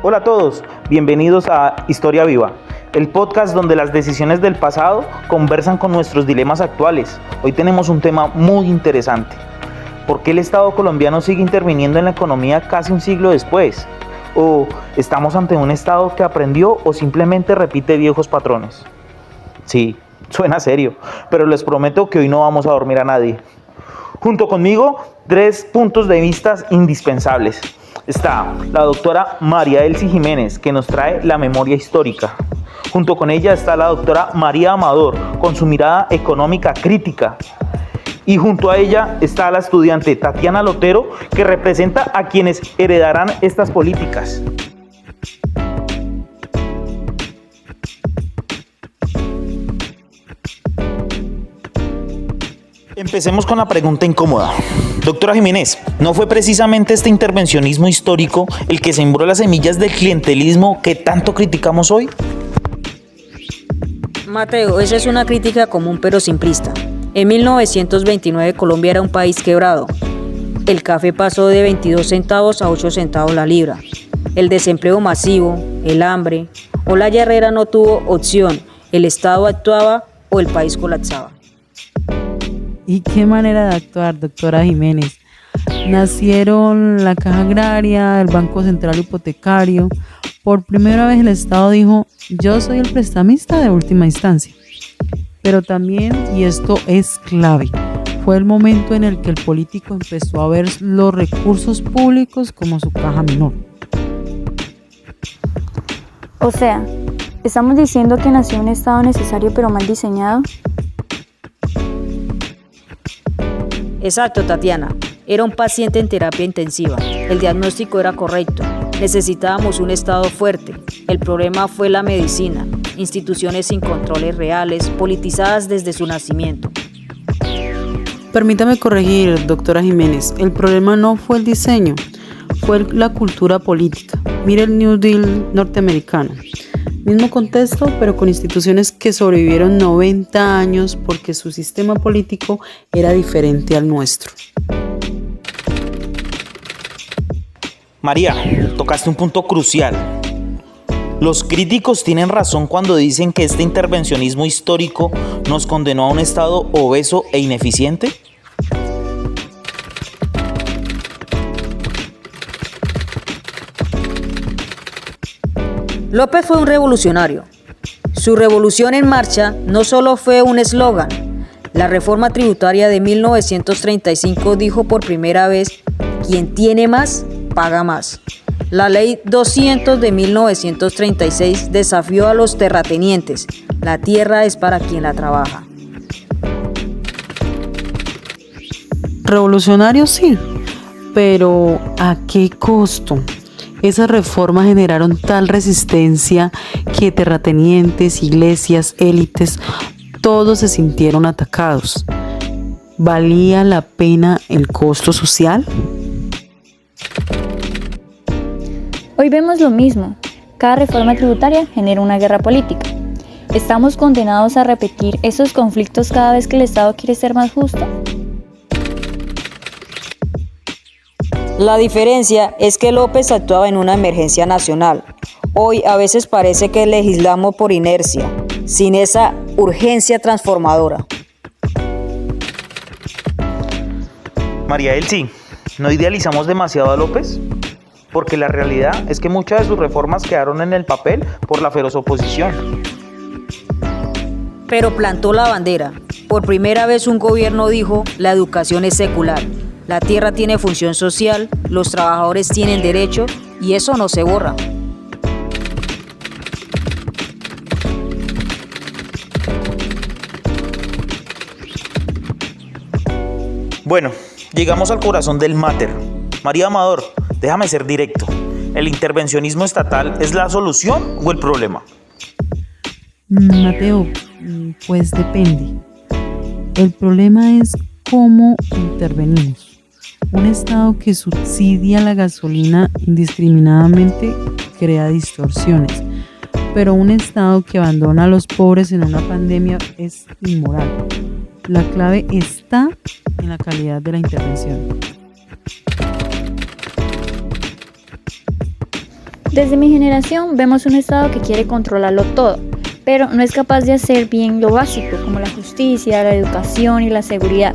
Hola a todos, bienvenidos a Historia Viva, el podcast donde las decisiones del pasado conversan con nuestros dilemas actuales. Hoy tenemos un tema muy interesante. ¿Por qué el Estado colombiano sigue interviniendo en la economía casi un siglo después? ¿O estamos ante un Estado que aprendió o simplemente repite viejos patrones? Sí, suena serio, pero les prometo que hoy no vamos a dormir a nadie. Junto conmigo, 3 puntos de vista indispensables. Está la doctora María Elsie Jiménez, que nos trae la memoria histórica. Junto con ella está la doctora María Amador, con su mirada económica crítica. Y junto a ella está la estudiante Tatiana Lotero, que representa a quienes heredarán estas políticas. Empecemos con la pregunta incómoda. Doctora Jiménez, ¿no fue precisamente este intervencionismo histórico el que sembró las semillas del clientelismo que tanto criticamos hoy? Mateo, esa es una crítica común pero simplista. En 1929 Colombia era un país quebrado. El café pasó de 22 centavos a 8 centavos la libra. El desempleo masivo, el hambre. Olaya Herrera no tuvo opción. El Estado actuaba o el país colapsaba. ¿Y qué manera de actuar, doctora Jiménez? Nacieron la Caja Agraria, el Banco Central Hipotecario. Por primera vez el Estado dijo, yo soy el prestamista de última instancia. Pero también, y esto es clave, fue el momento en el que el político empezó a ver los recursos públicos como su caja menor. O sea, ¿estamos diciendo que nació un Estado necesario pero mal diseñado? Exacto, Tatiana. Era un paciente en terapia intensiva. El diagnóstico era correcto. Necesitábamos un Estado fuerte. El problema fue la medicina. Instituciones sin controles reales, politizadas desde su nacimiento. Permítame corregir, doctora Jiménez. El problema no fue el diseño, fue la cultura política. Mire el New Deal norteamericano. Mismo contexto, pero con instituciones que sobrevivieron 90 años porque su sistema político era diferente al nuestro. María, tocaste un punto crucial. Los críticos tienen razón cuando dicen que este intervencionismo histórico nos condenó a un Estado obeso e ineficiente. López fue un revolucionario. Su revolución en marcha no solo fue un eslogan. La reforma tributaria de 1935 dijo por primera vez, quien tiene más, paga más. La ley 200 de 1936 desafió a los terratenientes. La tierra es para quien la trabaja. Revolucionario sí, pero ¿a qué costo? Esas reformas generaron tal resistencia que terratenientes, iglesias, élites, todos se sintieron atacados. ¿Valía la pena el costo social? Hoy vemos lo mismo. Cada reforma tributaria genera una guerra política. ¿Estamos condenados a repetir esos conflictos cada vez que el Estado quiere ser más justo? La diferencia es que López actuaba en una emergencia nacional. Hoy a veces parece que legislamos por inercia, sin esa urgencia transformadora. María Elsie, ¿no idealizamos demasiado a López? Porque la realidad es que muchas de sus reformas quedaron en el papel por la feroz oposición. Pero plantó la bandera. Por primera vez un gobierno dijo, la educación es secular. La tierra tiene función social, los trabajadores tienen derecho y eso no se borra. Bueno, llegamos al corazón del máter. María Amador, déjame ser directo. ¿El intervencionismo estatal es la solución o el problema? Mateo, pues depende. El problema es cómo intervenimos. Un Estado que subsidia la gasolina indiscriminadamente crea distorsiones, pero un Estado que abandona a los pobres en una pandemia es inmoral. La clave está en la calidad de la intervención. Desde mi generación vemos un Estado que quiere controlarlo todo, pero no es capaz de hacer bien lo básico, como la justicia, la educación y la seguridad.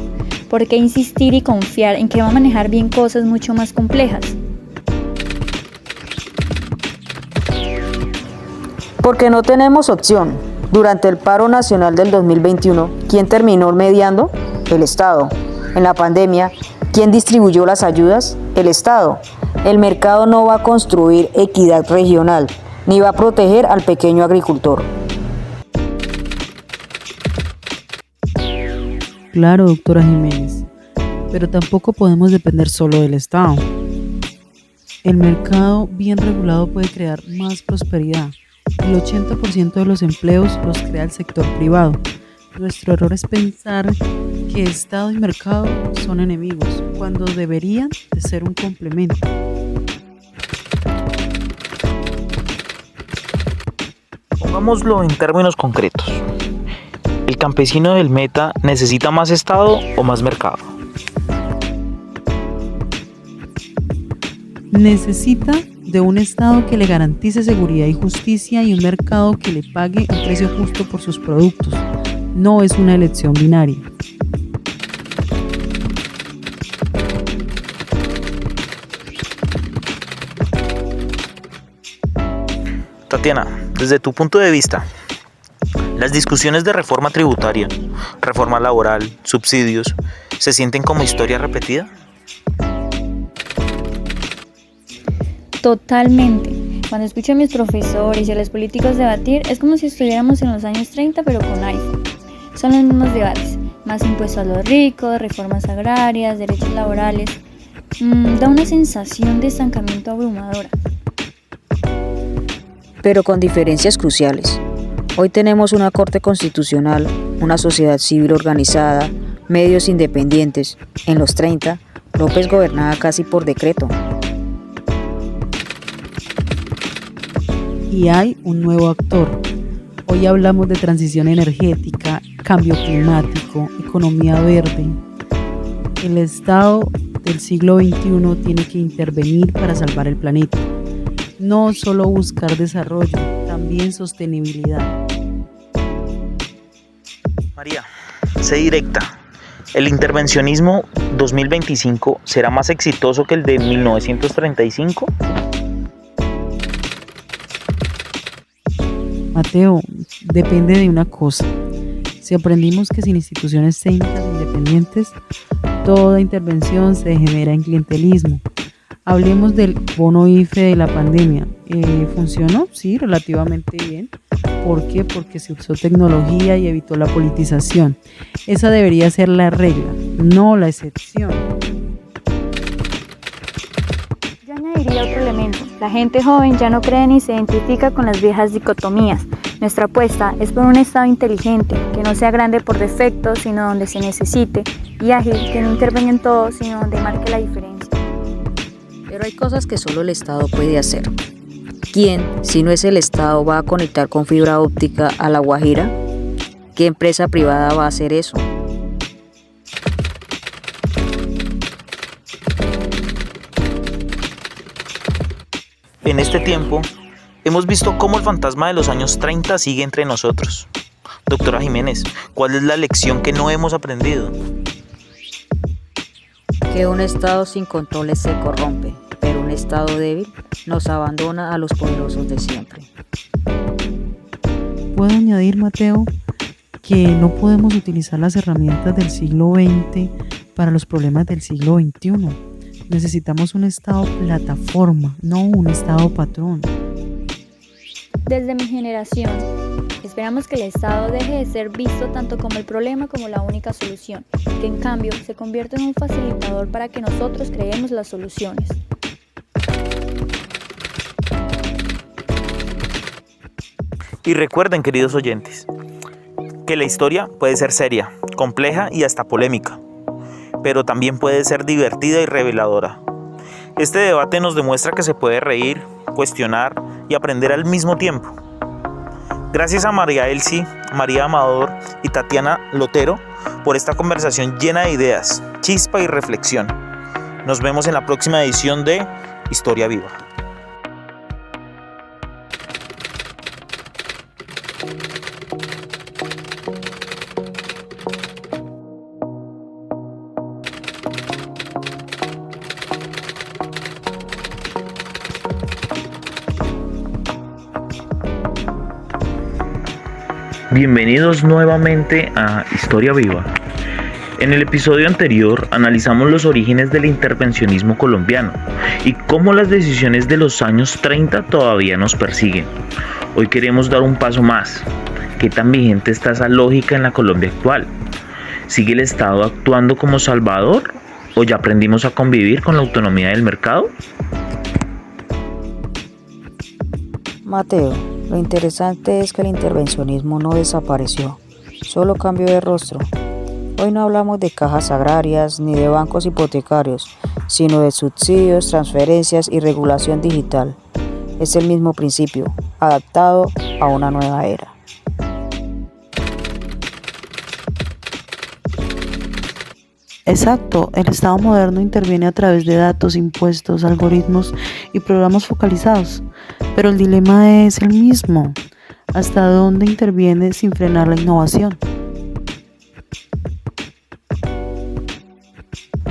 ¿Por qué insistir y confiar en que va a manejar bien cosas mucho más complejas? Porque no tenemos opción. Durante el paro nacional del 2021, ¿quién terminó mediando? El Estado. En la pandemia, ¿quién distribuyó las ayudas? El Estado. El mercado no va a construir equidad regional, ni va a proteger al pequeño agricultor. Claro, doctora Jiménez, pero tampoco podemos depender solo del Estado. El mercado bien regulado puede crear más prosperidad. El 80% de los empleos los crea el sector privado. Nuestro error es pensar que Estado y mercado son enemigos, cuando deberían de ser un complemento. Pongámoslo en términos concretos. ¿El campesino del Meta necesita más Estado o más mercado? Necesita de un Estado que le garantice seguridad y justicia y un mercado que le pague un precio justo por sus productos. No es una elección binaria. Tatiana, desde tu punto de vista, las discusiones de reforma tributaria, reforma laboral, subsidios, ¿se sienten como historia repetida? Totalmente. Cuando escucho a mis profesores y a los políticos debatir, es como si estuviéramos en los años 30 pero con iPhone. Son los mismos debates, más impuestos a los ricos, reformas agrarias, derechos laborales. Da una sensación de estancamiento abrumadora. Pero con diferencias cruciales. Hoy tenemos una Corte Constitucional, una sociedad civil organizada, medios independientes. En los 30, López gobernaba casi por decreto. Y hay un nuevo actor. Hoy hablamos de transición energética, cambio climático, economía verde. El Estado del siglo XXI tiene que intervenir para salvar el planeta. No solo buscar desarrollo, también sostenibilidad. María, sé directa. ¿El intervencionismo 2025 será más exitoso que el de 1935? Mateo, depende de una cosa. Si aprendimos que sin instituciones técnicas independientes, toda intervención se degenera en clientelismo. Hablemos del bono IFE de la pandemia. ¿Funcionó? Sí, relativamente bien. ¿Por qué? Porque se usó tecnología y evitó la politización. Esa debería ser la regla, no la excepción. Yo añadiría otro elemento. La gente joven ya no cree ni se identifica con las viejas dicotomías. Nuestra apuesta es por un Estado inteligente, que no sea grande por defecto, sino donde se necesite, y ágil, que no intervenga en todo, sino donde marque la diferencia. Pero hay cosas que solo el Estado puede hacer. ¿Quién, si no es el Estado, va a conectar con fibra óptica a La Guajira? ¿Qué empresa privada va a hacer eso? En este tiempo, hemos visto cómo el fantasma de los años 30 sigue entre nosotros. Doctora Jiménez, ¿cuál es la lección que no hemos aprendido? Que un Estado sin controles se corrompe, pero un Estado débil nos abandona a los poderosos de siempre. ¿Puedo añadir, Mateo, que no podemos utilizar las herramientas del siglo XX para los problemas del siglo XXI? Necesitamos un Estado plataforma, no un Estado patrón. Desde mi generación, esperamos que el Estado deje de ser visto tanto como el problema como la única solución, que en cambio se convierta en un facilitador para que nosotros creemos las soluciones. Y recuerden, queridos oyentes, que la historia puede ser seria, compleja y hasta polémica, pero también puede ser divertida y reveladora. Este debate nos demuestra que se puede reír, cuestionar y aprender al mismo tiempo. Gracias a María Elsie, María Amador y Tatiana Lotero por esta conversación llena de ideas, chispa y reflexión. Nos vemos en la próxima edición de Historia Viva. Bienvenidos nuevamente a Historia Viva. En el episodio anterior analizamos los orígenes del intervencionismo colombiano y cómo las decisiones de los años 30 todavía nos persiguen. Hoy queremos dar un paso más. ¿Qué tan vigente está esa lógica en la Colombia actual? ¿Sigue el Estado actuando como salvador o ya aprendimos a convivir con la autonomía del mercado? Mateo, lo interesante es que el intervencionismo no desapareció, solo cambió de rostro. Hoy no hablamos de cajas agrarias ni de bancos hipotecarios, sino de subsidios, transferencias y regulación digital. Es el mismo principio, adaptado a una nueva era. Exacto, el Estado moderno interviene a través de datos, impuestos, algoritmos y programas focalizados, pero el dilema es el mismo. ¿Hasta dónde interviene sin frenar la innovación?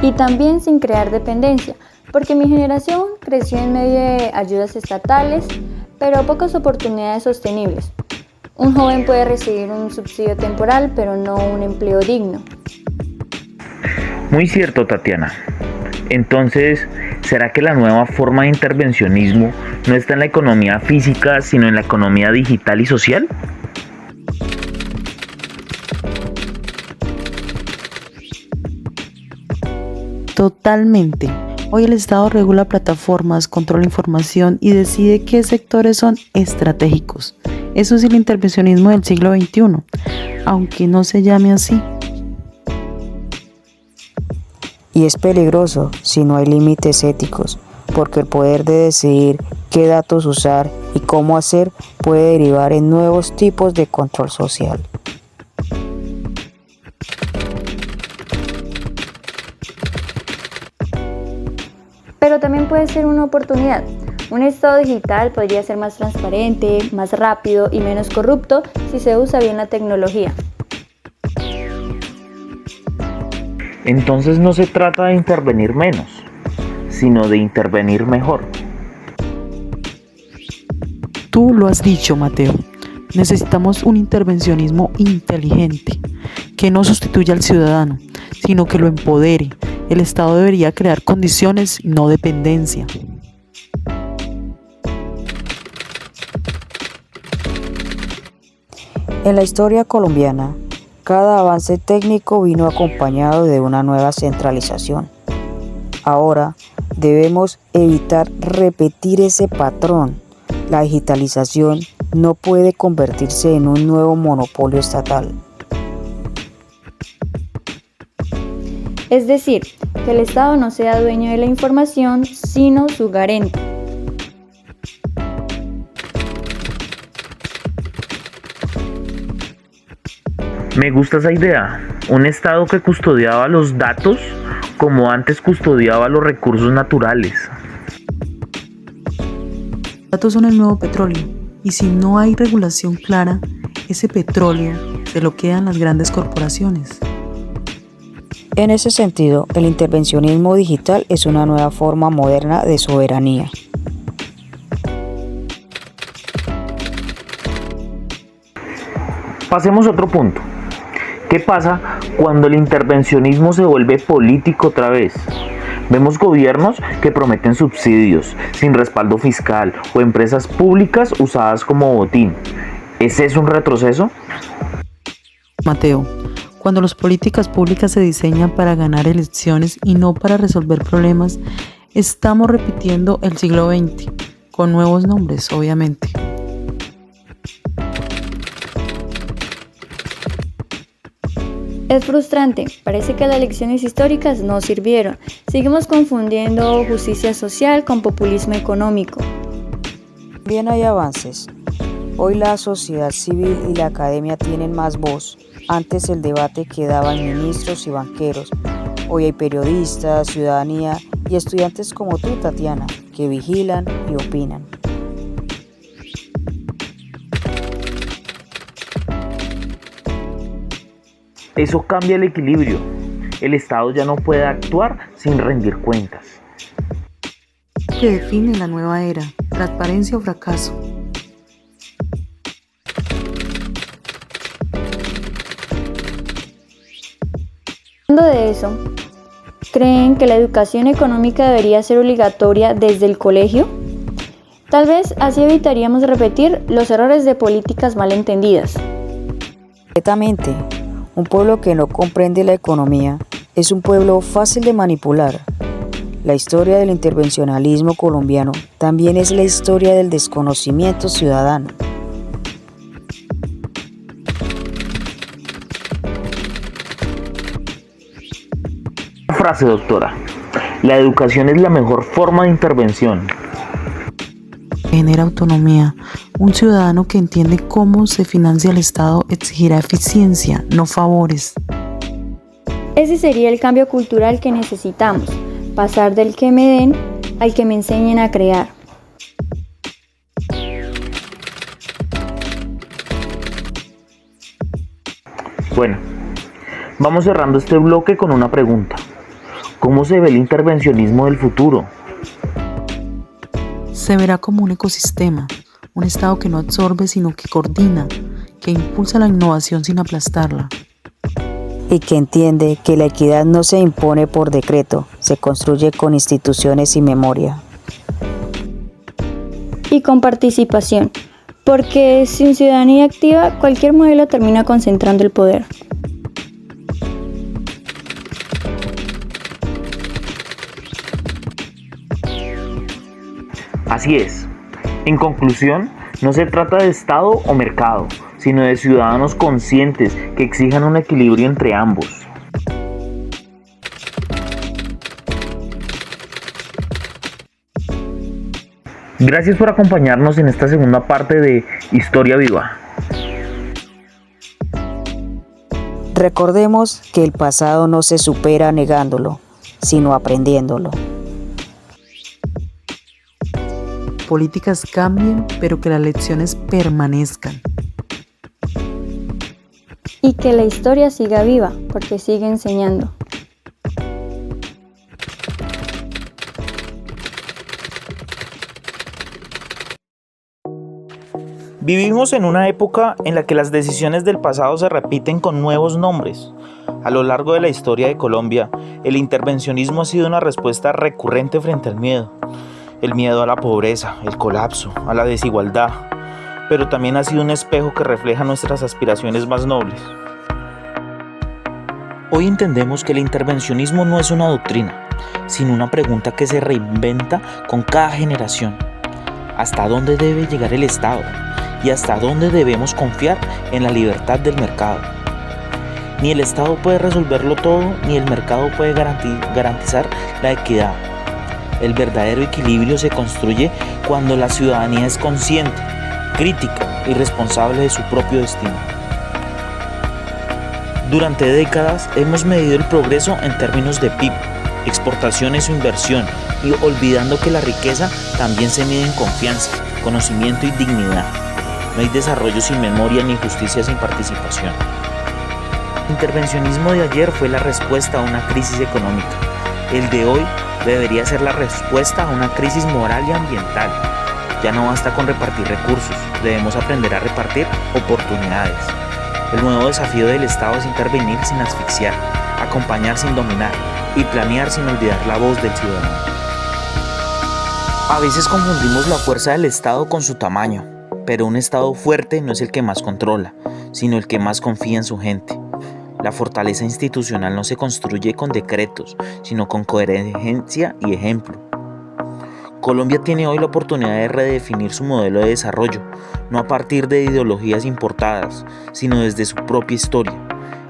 Y también sin crear dependencia, porque mi generación creció en medio de ayudas estatales, pero pocas oportunidades sostenibles. Un joven puede recibir un subsidio temporal, pero no un empleo digno. Muy cierto, Tatiana. Entonces, ¿será que la nueva forma de intervencionismo no está en la economía física, sino en la economía digital y social? Totalmente. Hoy el Estado regula plataformas, controla información y decide qué sectores son estratégicos. Eso es el intervencionismo del siglo XXI, aunque no se llame así. Y es peligroso si no hay límites éticos, porque el poder de decidir qué datos usar y cómo hacer puede derivar en nuevos tipos de control social. Pero también puede ser una oportunidad. Un Estado digital podría ser más transparente, más rápido y menos corrupto si se usa bien la tecnología. Entonces no se trata de intervenir menos, sino de intervenir mejor. Tú lo has dicho, Mateo. Necesitamos un intervencionismo inteligente, que no sustituya al ciudadano, sino que lo empodere. El Estado debería crear condiciones, no dependencia. En la historia colombiana, cada avance técnico vino acompañado de una nueva centralización. Ahora debemos evitar repetir ese patrón. La digitalización no puede convertirse en un nuevo monopolio estatal. Es decir, que el Estado no sea dueño de la información, sino su garante. Me gusta esa idea. Un Estado que custodiaba los datos como antes custodiaba los recursos naturales. Los datos son el nuevo petróleo, y si no hay regulación clara, ese petróleo se lo quedan las grandes corporaciones. En ese sentido, el intervencionismo digital es una nueva forma moderna de soberanía. Pasemos a otro punto. ¿Qué pasa cuando el intervencionismo se vuelve político otra vez? Vemos gobiernos que prometen subsidios sin respaldo fiscal o empresas públicas usadas como botín. ¿Ese es un retroceso? Mateo, cuando las políticas públicas se diseñan para ganar elecciones y no para resolver problemas, estamos repitiendo el siglo XX, con nuevos nombres, obviamente. Es frustrante, parece que las lecciones históricas no sirvieron. Seguimos confundiendo justicia social con populismo económico. También hay avances. Hoy la sociedad civil y la academia tienen más voz. Antes el debate quedaba en ministros y banqueros. Hoy hay periodistas, ciudadanía y estudiantes como tú, Tatiana, que vigilan y opinan. Eso cambia el equilibrio. El Estado ya no puede actuar sin rendir cuentas. Que define la nueva era, transparencia o fracaso. Hablando de eso, ¿creen que la educación económica debería ser obligatoria desde el colegio? Tal vez así evitaríamos repetir los errores de políticas mal entendidas. Completamente. Un pueblo que no comprende la economía es un pueblo fácil de manipular. La historia del intervencionalismo colombiano también es la historia del desconocimiento ciudadano. Frase, doctora. La educación es la mejor forma de intervención. Genera autonomía. Un ciudadano que entiende cómo se financia el Estado exigirá eficiencia, no favores. Ese sería el cambio cultural que necesitamos, pasar del que me den al que me enseñen a crear. Bueno, vamos cerrando este bloque con una pregunta. ¿Cómo se ve el intervencionismo del futuro? Se verá como un ecosistema, un Estado que no absorbe sino que coordina, que impulsa la innovación sin aplastarla. Y que entiende que la equidad no se impone por decreto, se construye con instituciones y memoria. Y con participación, porque sin ciudadanía activa cualquier modelo termina concentrando el poder. Así es. En conclusión, no se trata de Estado o mercado, sino de ciudadanos conscientes que exijan un equilibrio entre ambos. Gracias por acompañarnos en esta segunda parte de Historia Viva. Recordemos que el pasado no se supera negándolo, sino aprendiéndolo. Políticas cambien, pero que las lecciones permanezcan. Y que la historia siga viva, porque sigue enseñando. Vivimos en una época en la que las decisiones del pasado se repiten con nuevos nombres. A lo largo de la historia de Colombia, el intervencionismo ha sido una respuesta recurrente frente al miedo. El miedo a la pobreza, el colapso, a la desigualdad, pero también ha sido un espejo que refleja nuestras aspiraciones más nobles. Hoy entendemos que el intervencionismo no es una doctrina, sino una pregunta que se reinventa con cada generación. ¿Hasta dónde debe llegar el Estado? ¿Y hasta dónde debemos confiar en la libertad del mercado? Ni el Estado puede resolverlo todo, ni el mercado puede garantizar la equidad. El verdadero equilibrio se construye cuando la ciudadanía es consciente, crítica y responsable de su propio destino. Durante décadas hemos medido el progreso en términos de PIB, exportaciones o inversión, y olvidando que la riqueza también se mide en confianza, conocimiento y dignidad. No hay desarrollo sin memoria ni justicia sin participación. El intervencionismo de ayer fue la respuesta a una crisis económica. El de hoy debería ser la respuesta a una crisis moral y ambiental. Ya no basta con repartir recursos, debemos aprender a repartir oportunidades. El nuevo desafío del Estado es intervenir sin asfixiar, acompañar sin dominar y planear sin olvidar la voz del ciudadano. A veces confundimos la fuerza del Estado con su tamaño, pero un Estado fuerte no es el que más controla, sino el que más confía en su gente. La fortaleza institucional no se construye con decretos, sino con coherencia y ejemplo. Colombia tiene hoy la oportunidad de redefinir su modelo de desarrollo, no a partir de ideologías importadas, sino desde su propia historia.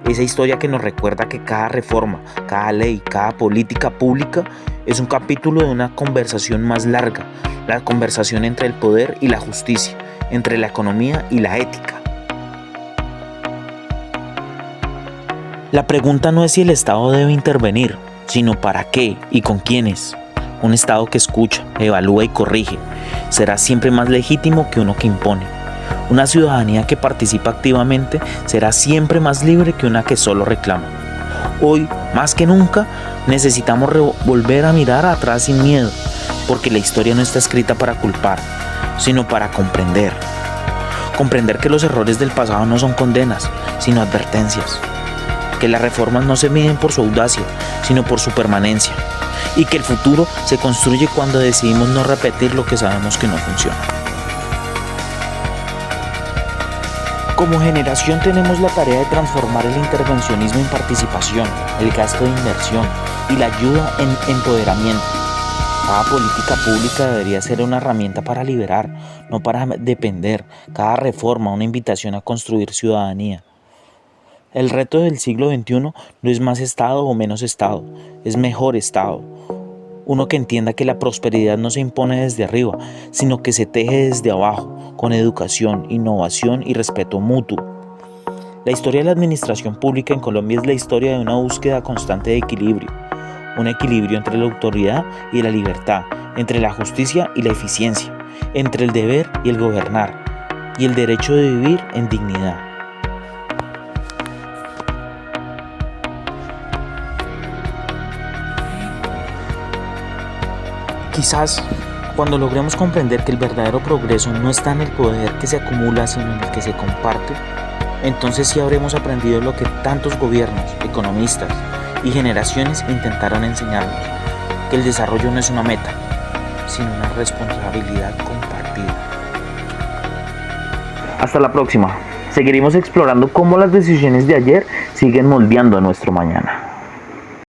Esa historia que nos recuerda que cada reforma, cada ley, cada política pública es un capítulo de una conversación más larga, la conversación entre el poder y la justicia, entre la economía y la ética. La pregunta no es si el Estado debe intervenir, sino para qué y con quiénes. Un Estado que escucha, evalúa y corrige será siempre más legítimo que uno que impone. Una ciudadanía que participa activamente será siempre más libre que una que solo reclama. Hoy, más que nunca, necesitamos volver a mirar atrás sin miedo, porque la historia no está escrita para culpar, sino para comprender. Comprender que los errores del pasado no son condenas, sino advertencias. que las reformas no se miden por su audacia, sino por su permanencia, y que el futuro se construye cuando decidimos no repetir lo que sabemos que no funciona. Como generación tenemos la tarea de transformar el intervencionismo en participación, el gasto de inversión y la ayuda en empoderamiento. Cada política pública debería ser una herramienta para liberar, no para depender. Cada reforma una invitación a construir ciudadanía. El reto del siglo XXI no es más Estado o menos Estado, es mejor Estado. Uno que entienda que la prosperidad no se impone desde arriba, sino que se teje desde abajo, con educación, innovación y respeto mutuo. La historia de la administración pública en Colombia es la historia de una búsqueda constante de equilibrio. Un equilibrio entre la autoridad y la libertad, entre la justicia y la eficiencia, entre el deber y el gobernar, y el derecho de vivir en dignidad. Quizás, cuando logremos comprender que el verdadero progreso no está en el poder que se acumula, sino en el que se comparte, entonces sí habremos aprendido lo que tantos gobiernos, economistas y generaciones intentaron enseñarnos, que el desarrollo no es una meta, sino una responsabilidad compartida. Hasta la próxima. Seguiremos explorando cómo las decisiones de ayer siguen moldeando a nuestro mañana.